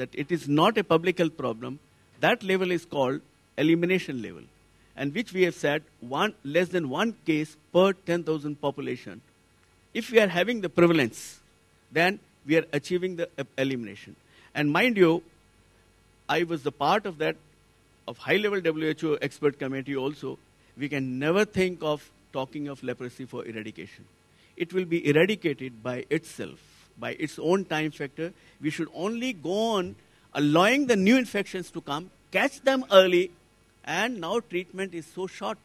that it is not a public health problem, that level is called elimination level, and which we have said less than one case per 10,000 population. If we are having the prevalence, then we are achieving the elimination. And mind you, I was the part of that, of high-level WHO expert committee also. We can never think of talking of leprosy for eradication. It will be eradicated by itself, by its own time factor. We should only go on allowing the new infections to come, catch them early, and now treatment is so short.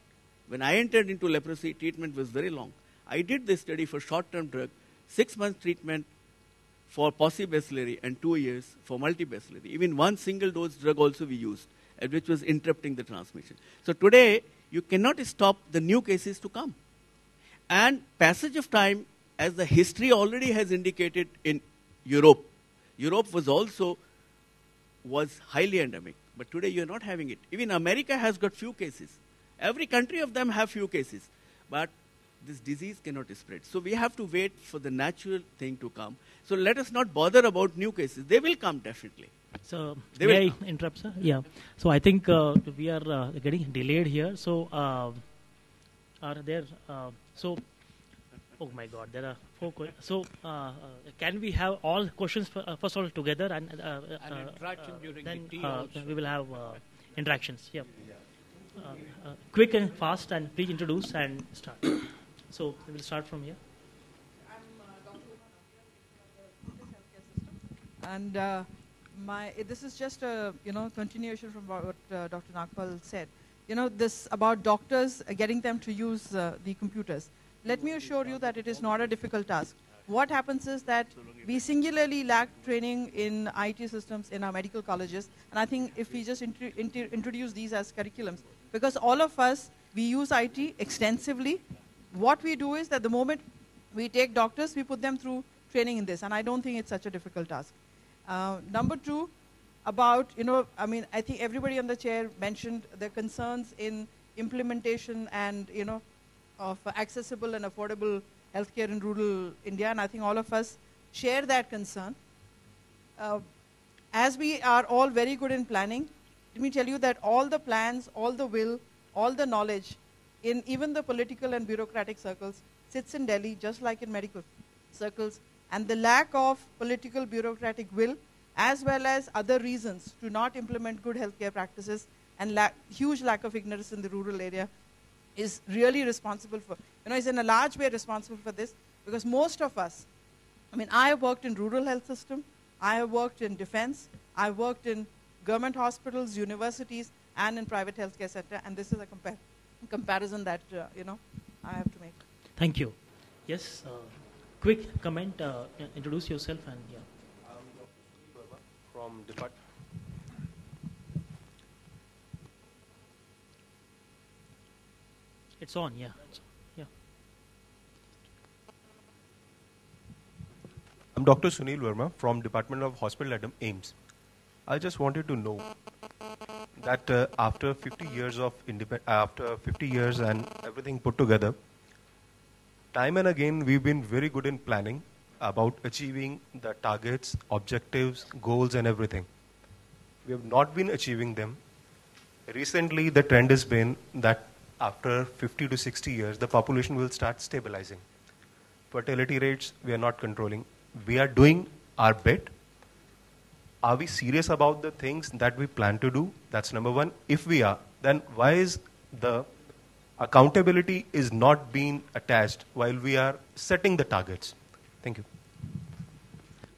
When I entered into leprosy, treatment was very long. I did this study for short-term drug, 6 months treatment for paucibacillary and 2 years for multibacillary. Even one single dose drug also we used, which was interrupting the transmission. So today, you cannot stop the new cases to come. And passage of time, as the history already has indicated in Europe, Europe was highly endemic. But today you're not having it. Even America has got few cases. Every country of them have few cases. But this disease cannot spread. So we have to wait for the natural thing to come. So let us not bother about new cases. They will come definitely. So may I interrupt, sir? Yeah. So I think we are getting delayed here. So are there? Oh my God, there are 4 questions. So can we have all questions first of all together and interaction during then the tea we will have interactions. Yeah. Quick and fast, and please introduce and start. So we will start from here. I'm Dr. Healthcare System, and this is just a continuation from what Dr. Nagpal said. This about doctors getting them to use the computers. Let me assure you that it is not a difficult task. What happens is that we singularly lack training in IT systems in our medical colleges, and I think if we just introduce these as curriculums, because all of us, we use IT extensively. What we do is that the moment we take doctors, we put them through training in this, and I don't think it's such a difficult task. Number 2, about, I think everybody on the chair mentioned the concerns in implementation and, of accessible and affordable healthcare in rural India, and I think all of us share that concern. As we are all very good in planning, let me tell you that all the plans, all the will, all the knowledge in even the political and bureaucratic circles sits in Delhi, just like in medical circles, and the lack of political bureaucratic will, as well as other reasons to not implement good healthcare practices and huge lack of ignorance in the rural area is really responsible for, is in a large way responsible for this, because most of us, I have worked in rural health system, I have worked in defense, I have worked in government hospitals, universities, and in private healthcare sector, and this is a comparison that, I have to make. Thank you. Yes, quick comment, introduce yourself and yeah. I'm Dr. Verma from Department. It's on, yeah. I'm Dr. Sunil Verma from Department of Hospital at AIIMS. I just wanted to know that after 50 years of after 50 years and everything put together, time and again we've been very good in planning about achieving the targets, objectives, goals, and everything. We have not been achieving them. Recently, the trend has been that after 50 to 60 years, the population will start stabilizing. Fertility rates, we are not controlling. We are doing our bit. Are we serious about the things that we plan to do? That's number 1. If we are, then why is the accountability is not being attached while we are setting the targets? Thank you.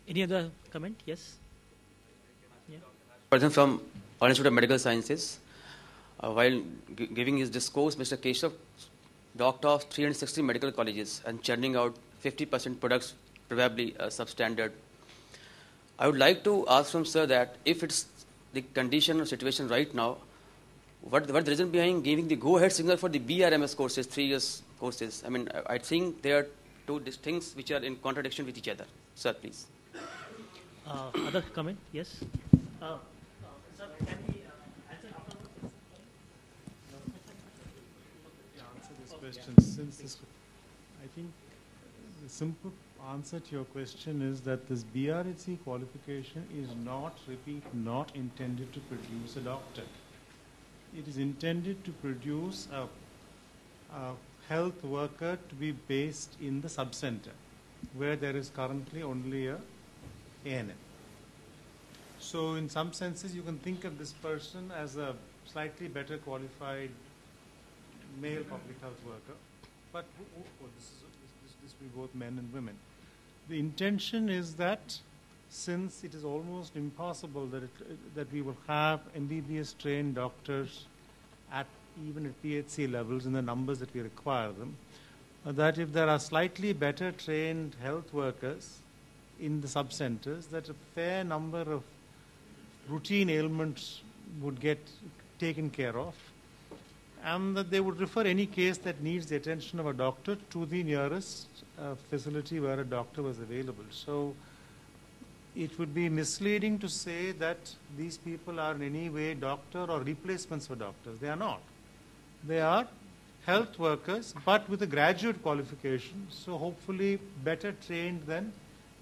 Any other comment? Yes? Yeah. Person from All Institute of Medical Sciences. While giving his discourse, Mr. Keshav talked of 360 medical colleges and churning out 50% products, probably substandard. I would like to ask from sir that if it's the condition or situation right now, what the reason behind giving the go-ahead signal for the BRMS courses, 3 years courses? I think there are two things which are in contradiction with each other. Sir, please. Other comment? Yes. Sir, can we answer this question, since this, I think the simple answer to your question is that this BRHC qualification is not, repeat, not intended to produce a doctor. It is intended to produce a health worker to be based in the sub-center, where there is currently only a ANM. So in some senses, you can think of this person as a slightly better qualified male public health worker, but this will be both men and women. The intention is that since it is almost impossible that we will have MBBS trained doctors even at PHC levels in the numbers that we require them, that if there are slightly better trained health workers in the sub-centers, that a fair number of routine ailments would get taken care of, and that they would refer any case that needs the attention of a doctor to the nearest facility where a doctor was available. So it would be misleading to say that these people are in any way doctor or replacements for doctors. They are not. They are health workers, but with a graduate qualification, so hopefully better trained than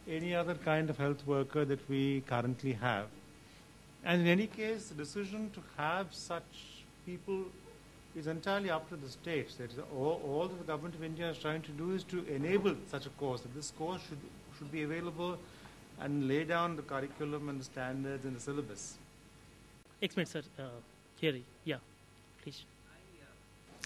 any other kind of health worker that we currently have. And in any case, the decision to have such people is entirely up to the states. That is all that the government of India is trying to do is to enable such a course, that this course should be available and lay down the curriculum and the standards and the syllabus. Excellent, sir. Here, yeah, please.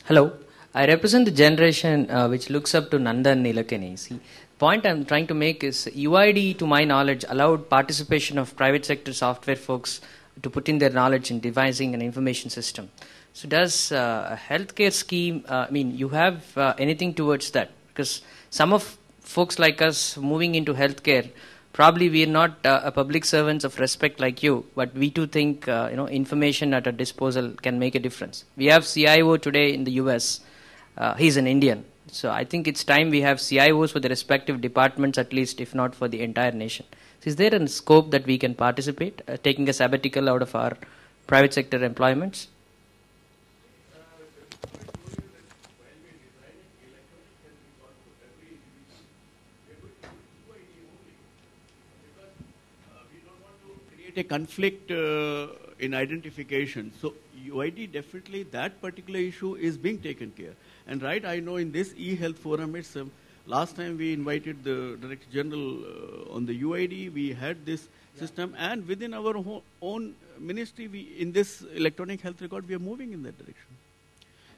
Hello, I represent the generation which looks up to Nandan Nilekani. See, the point I'm trying to make is UID, to my knowledge, allowed participation of private sector software folks to put in their knowledge in devising an information system. So does a healthcare scheme, you have anything towards that? Because some of folks like us moving into healthcare, probably we are not a public servants of respect like you, but we too think information at our disposal can make a difference. We have CIO today in the US. He's an Indian. So I think it's time we have CIOs for the respective departments, at least, if not for the entire nation. So is there a scope that we can participate, taking a sabbatical out of our private sector employments? A conflict in identification. So UID, definitely that particular issue is being taken care. And right, I know in this e-health forum itself, last time we invited the Director General on the UID, we had this system, and within our own ministry, in this electronic health record, we are moving in that direction.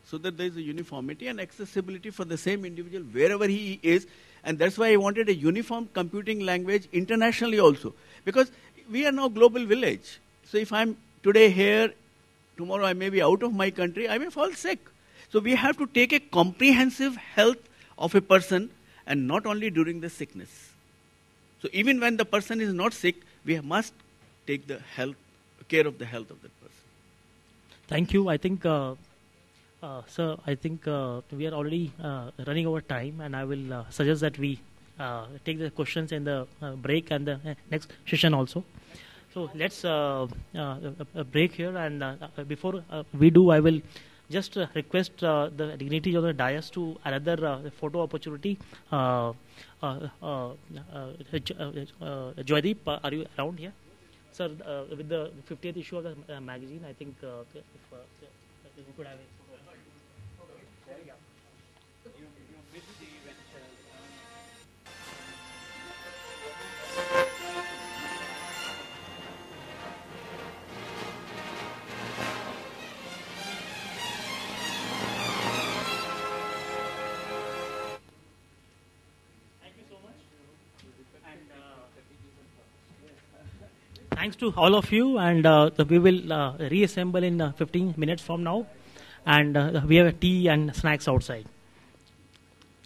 So that there is a uniformity and accessibility for the same individual wherever he is. And that's why I wanted a uniform computing language internationally also. Because we are now global village. So if I'm today here, tomorrow I may be out of my country, I may fall sick. So we have to take a comprehensive health of a person, and not only during the sickness. So even when the person is not sick, we must take the care of the health of that person. Thank you. I think, sir, I think we are already running over time, and I will suggest that we take the questions in the break and the next session also. So let's break here, and before we do, I will just request the dignitaries of the dais to another photo opportunity. Joydeep, are you around here? Sir, with the 50th issue of the magazine, I think if you could have a photo. Thanks to all of you, and we will reassemble in 15 minutes from now, and we have a tea and snacks outside.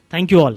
Thank you all.